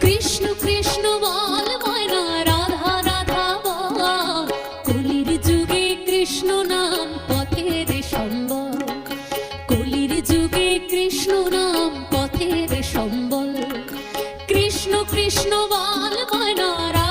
কৃষ্ণ কৃষ্ণ বল ময়না, রাধা রাধা বল। কলির যুগে কৃষ্ণ নাম পথের সম্বল, কলির যুগে কৃষ্ণ নাম পথের সম্বল। কৃষ্ণ কৃষ্ণ বল ময়না।